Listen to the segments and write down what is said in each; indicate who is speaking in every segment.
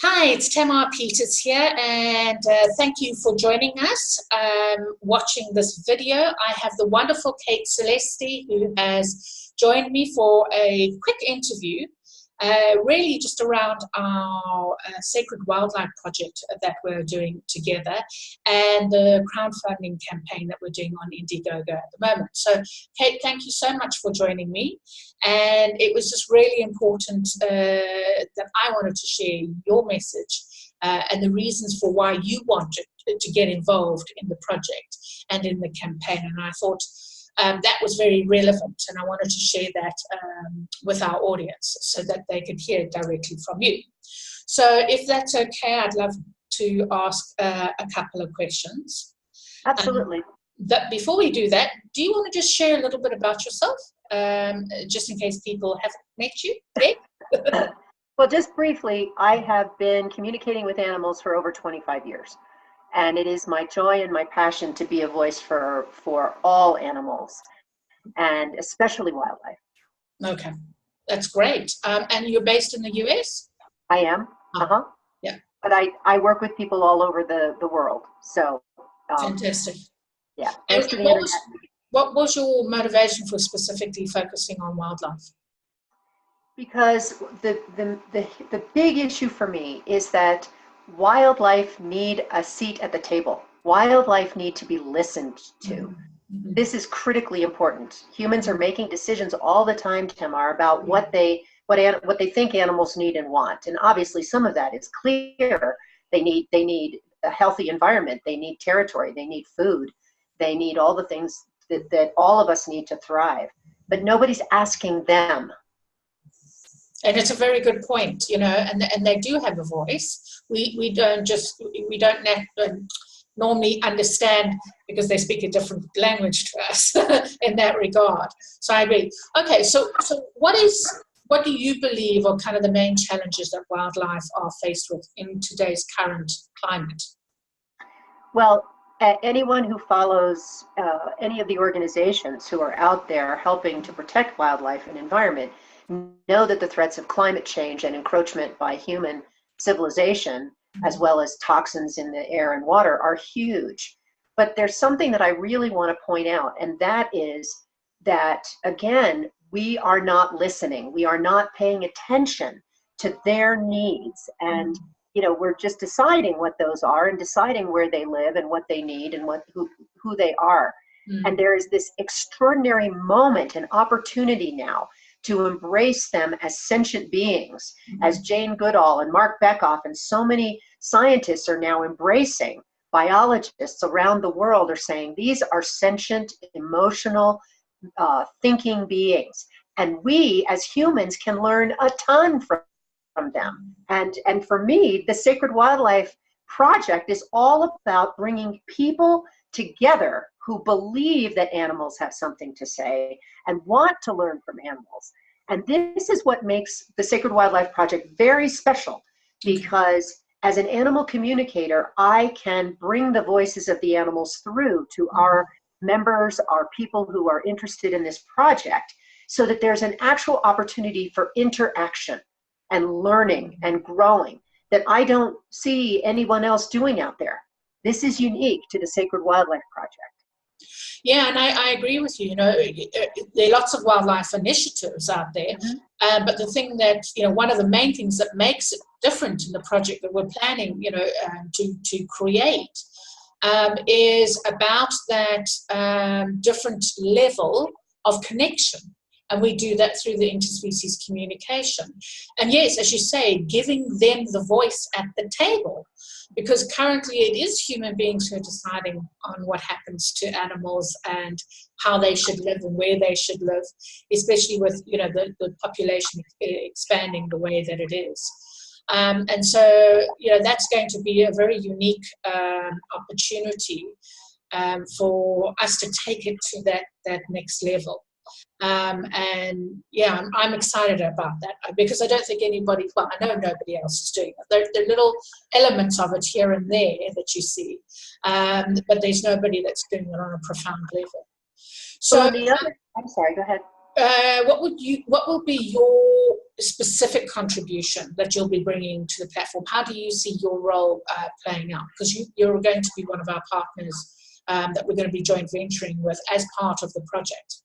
Speaker 1: Hi, it's Tamar Peters here, and thank you for joining us, watching this video. I have the wonderful Kate Solisti, who has joined me for a quick interview, really just around our Sacred Wildlife project that we're doing together and the crowdfunding campaign that we're doing on Indiegogo at the moment. So, Kate, thank you so much for joining me. And it was just really important that I wanted to share your message and the reasons for why you wanted to get involved in the project and in the campaign. And I thought that was very relevant, and I wanted to share that with our audience so that they could hear it directly from you. So if that's okay, I'd love to ask a couple of questions.
Speaker 2: Absolutely.
Speaker 1: But before we do that, do you want to just share a little bit about yourself? Just in case people haven't met you? Yeah?
Speaker 2: Well, just briefly, I have been communicating with animals for over 25 years. And it is my joy and my passion to be a voice for all animals, and especially wildlife.
Speaker 1: Okay, that's great. And you're based in the US?
Speaker 2: I am.
Speaker 1: Yeah.
Speaker 2: But I work with people all over the world. So
Speaker 1: fantastic.
Speaker 2: Yeah.
Speaker 1: And what was your motivation for specifically focusing on wildlife?
Speaker 2: Because the big issue for me is that wildlife need a seat at the table. Wildlife need to be listened to. Mm-hmm. This is critically important. Humans are making decisions all the time, Tamar, about what they think animals need and want. And obviously some of that is clear. They need a healthy environment. They need territory. They need food. They need all the things that all of us need to thrive. But nobody's asking them.
Speaker 1: And it's a very good point, and they do have a voice. We don't normally understand because they speak a different language to us in that regard. So I agree. Okay, so what do you believe are kind of the main challenges that wildlife are faced with in today's current climate?
Speaker 2: Well, anyone who follows any of the organizations who are out there helping to protect wildlife and environment know that the threats of climate change and encroachment by human civilization, as well as toxins in the air and water, are huge. But there's something that I really want to point out, and that is that, again, we are not listening. We are not paying attention to their needs. And we're just deciding what those are and deciding where they live and what they need and who they are. And there is this extraordinary moment and opportunity now to embrace them as sentient beings, as Jane Goodall and Mark Bekoff and so many scientists are now embracing. Biologists around the world are saying these are sentient, emotional, thinking beings. And we as humans can learn a ton from them. And for me, the Sacred Wildlife Project is all about bringing people together who believe that animals have something to say and want to learn from animals. And this is what makes the Sacred Wildlife Project very special, because as an animal communicator, I can bring the voices of the animals through to our members, our people who are interested in this project, so that there's an actual opportunity for interaction and learning and growing that I don't see anyone else doing out there. This is unique to the Sacred Wildlife Project.
Speaker 1: Yeah, and I agree with you. There are lots of wildlife initiatives out there, but the thing that, one of the main things that makes it different in the project that we're planning, to create is about that different level of connection. And we do that through the interspecies communication. And yes, as you say, giving them the voice at the table, because currently it is human beings who are deciding on what happens to animals and how they should live and where they should live, especially with, the population expanding the way that it is. And so, that's going to be a very unique opportunity for us to take it to that next level. And yeah, I'm excited about that because I don't think anybody, well, I know nobody else is doing it. There are little elements of it here and there that you see, but there's nobody that's doing it on a profound level. So,
Speaker 2: I'm sorry, go ahead.
Speaker 1: what will be your specific contribution that you'll be bringing to the platform? How do you see your role playing out? Because you're going to be one of our partners that we're going to be joint venturing with as part of the project.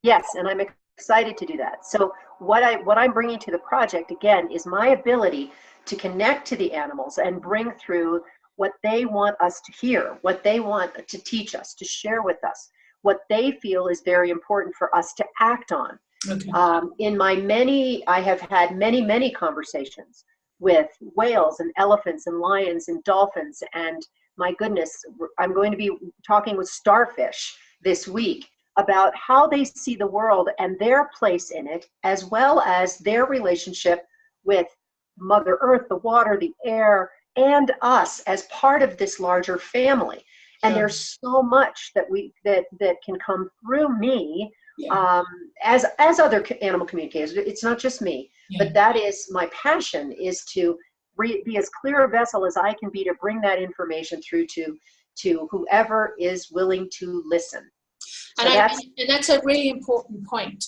Speaker 2: Yes, and I'm excited to do that. So what I'm bringing to the project, again, is my ability to connect to the animals and bring through what they want us to hear, what they want to teach us, to share with us, what they feel is very important for us to act on.
Speaker 1: Okay.
Speaker 2: I have had many conversations with whales and elephants and lions and dolphins, and my goodness, I'm going to be talking with starfish this week about how they see the world and their place in it, as well as their relationship with Mother Earth, the water, the air, and us as part of this larger family. And there's so much that that can come through me, as other animal communicators. It's not just me, but that is my passion, is to be as clear a vessel as I can be to bring that information through to whoever is willing to listen. So
Speaker 1: and that's a really important point,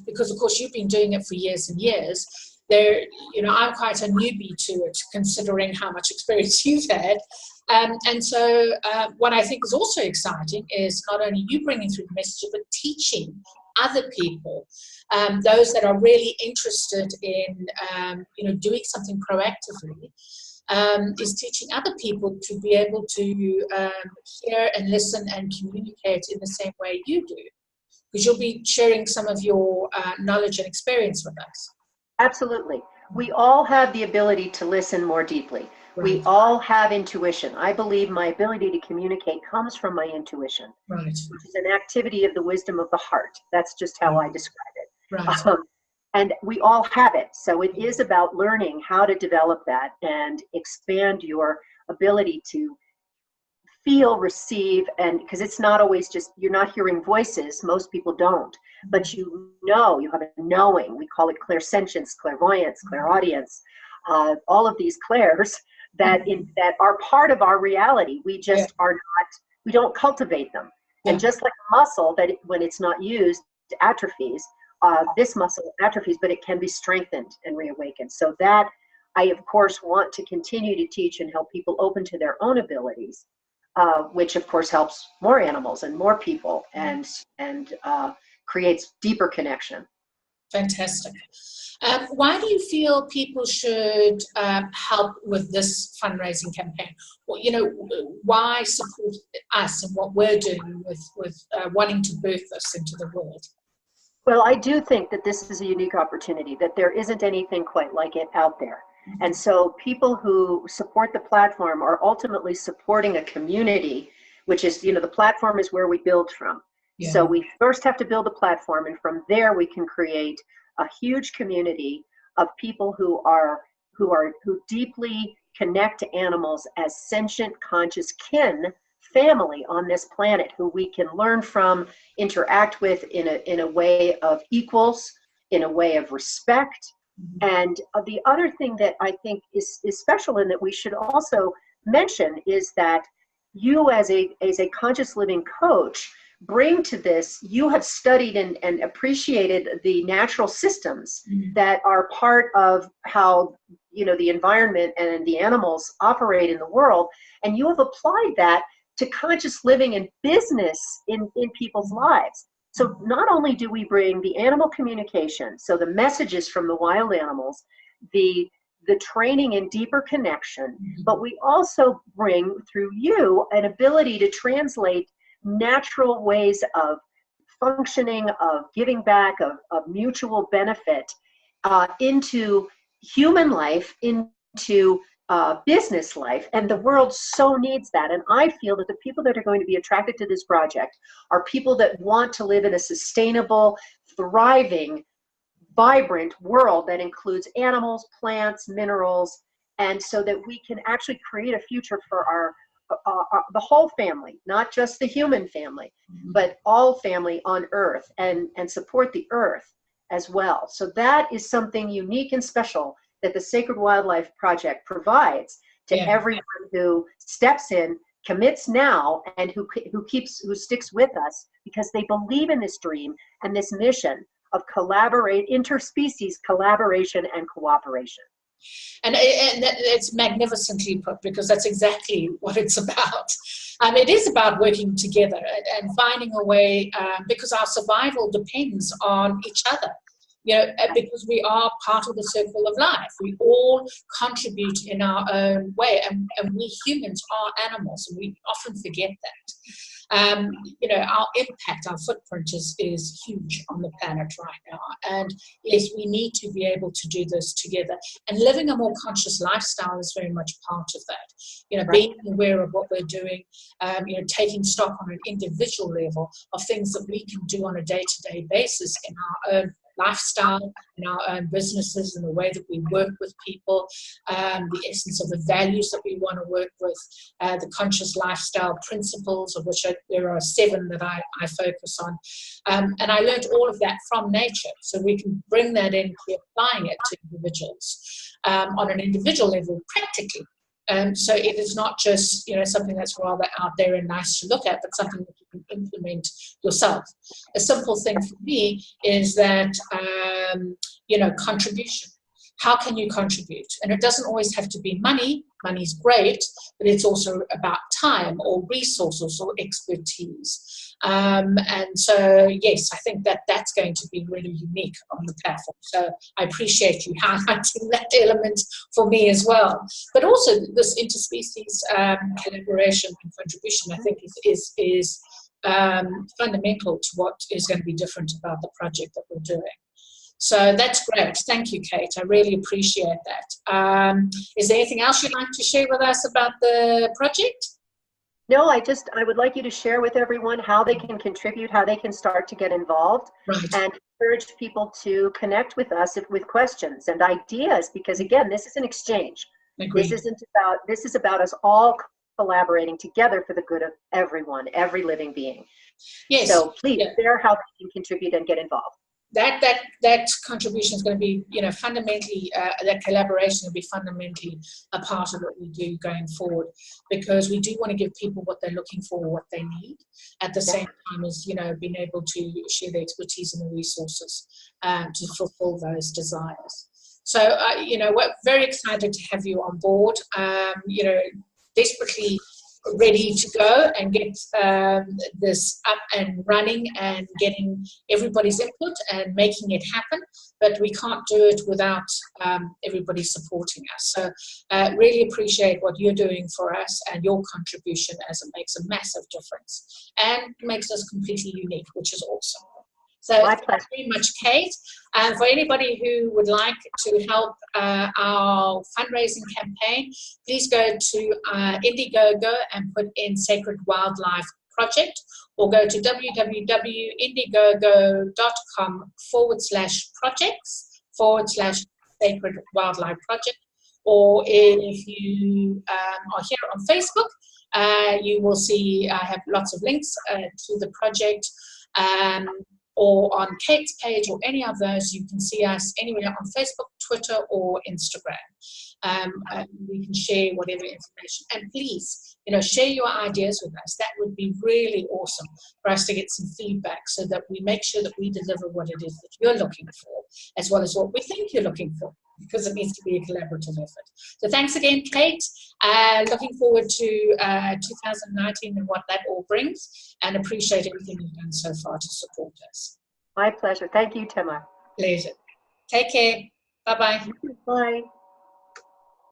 Speaker 1: because of course you've been doing it for years and years. I'm quite a newbie to it, considering how much experience you've had. And so what I think is also exciting is not only you bringing through the message, but teaching other people, those that are really interested in, doing something proactively, is teaching other people to be able to hear and listen and communicate in the same way you do, because you'll be sharing some of your knowledge and experience with us.
Speaker 2: Absolutely. We all have the ability to listen more deeply. Right. We all have intuition. I believe my ability to communicate comes from my intuition,
Speaker 1: right,
Speaker 2: which is an activity of the wisdom of the heart. That's just how I describe it.
Speaker 1: Right.
Speaker 2: And we all have it. So it is about learning how to develop that and expand your ability to feel, receive, and because it's not always just, you're not hearing voices, most people don't, but you have a knowing. We call it clairsentience, clairvoyance, clairaudience, all of these clairs that are part of our reality. We just are not, we don't cultivate them. And just like a muscle that when it's not used atrophies, this muscle atrophies, but it can be strengthened and reawakened. So that I, of course, want to continue to teach and help people open to their own abilities. Which of course helps more animals and more people and creates deeper connection.
Speaker 1: Fantastic. Why do you feel people should help with this fundraising campaign? Well, why support us and what we're doing with wanting to birth this into the world?
Speaker 2: Well, I do think that this is a unique opportunity, that there isn't anything quite like it out there. And so people who support the platform are ultimately supporting a community, which is, the platform is where we build from. Yeah. So we first have to build a platform, and from there we can create a huge community of people who deeply connect to animals as sentient, conscious family on this planet, who we can learn from, interact with in a way of equals, in a way of respect. And the other thing that I think is special and that we should also mention is that you as a conscious living coach bring to this, you have studied and appreciated the natural systems that are part of how the environment and the animals operate in the world, and you have applied that to conscious living and business in people's lives. So not only do we bring the animal communication, so the messages from the wild animals, the training and deeper connection, but we also bring through you an ability to translate natural ways of functioning, of giving back, of mutual benefit into human life, into business life, and the world so needs that. And I feel that the people that are going to be attracted to this project are people that want to live in a sustainable, thriving, vibrant world that includes animals, plants, minerals, and so that we can actually create a future for the whole family, not just the human family, but all family on Earth, and support the Earth as well. So that is something unique and special that the Sacred Wildlife Project provides to everyone who steps in, commits now and who sticks with us because they believe in this dream and this mission of interspecies collaboration and cooperation.
Speaker 1: And it's magnificently put, because that's exactly what it's about. It is about working together and finding a way, because our survival depends on each other. Because we are part of the circle of life. We all contribute in our own way, and we humans are animals, and we often forget that. Our impact, our footprint is huge on the planet right now. And yes, we need to be able to do this together. And living a more conscious lifestyle is very much part of that.
Speaker 2: Right.
Speaker 1: Being aware of what we're doing, taking stock on an individual level of things that we can do on a day-to-day basis in our own lifestyle, in our own businesses, and the way that we work with people, the essence of the values that we want to work with, the conscious lifestyle principles, of which there are 7 that I focus on. And I learned all of that from nature, so we can bring that into applying it to individuals on an individual level practically. So it is not just something that's rather out there and nice to look at, but something that you can implement yourself. A simple thing for me is that contribution. How can you contribute? And it doesn't always have to be money. Money's great, but it's also about time or resources or expertise. And so, yes, I think that's going to be really unique on the platform. So I appreciate you highlighting that element for me as well. But also this interspecies collaboration and contribution, I think, is fundamental to what is going to be different about the project that we're doing. So that's great. Thank you, Kate. I really appreciate that. Is there anything else you'd like to share with us about the project?
Speaker 2: No, I would like you to share with everyone how they can contribute, how they can start to get involved,
Speaker 1: right,
Speaker 2: and encourage people to connect with us with questions and ideas, because again, this is an exchange.
Speaker 1: Agreed.
Speaker 2: This is about us all collaborating together for the good of everyone, every living being.
Speaker 1: Yes.
Speaker 2: So please share how they can contribute and get involved.
Speaker 1: That contribution is going to be, fundamentally, that collaboration will be fundamentally a part of what we do going forward, because we do want to give people what they're looking for, what they need, at the same time as, being able to share the expertise and the resources to fulfill those desires. So, we're very excited to have you on board, desperately ready to go and get this up and running and getting everybody's input and making it happen. But we can't do it without everybody supporting us. So really appreciate what you're doing for us and your contribution, as it makes a massive difference and makes us completely unique, which is awesome. So thank you very much, Kate. And for anybody who would like to help our fundraising campaign, please go to Indiegogo and put in Sacred Wildlife Project, or go to www.indiegogo.com/projects/Sacred Wildlife Project. Or if you are here on Facebook, you will see I have lots of links to the project. Or on Kate's page, or any of those, you can see us anywhere on Facebook, Twitter, or Instagram. We can share whatever information. And please, share your ideas with us. That would be really awesome for us to get some feedback, so that we make sure that we deliver what it is that you're looking for, as well as what we think you're looking for, because it needs to be a collaborative effort. So thanks again, Kate. Looking forward to 2019 and what that all brings, and appreciate everything you've done so far to support us.
Speaker 2: My pleasure. Thank you, Tamar.
Speaker 1: Pleasure. Take care. Bye-bye.
Speaker 2: Bye.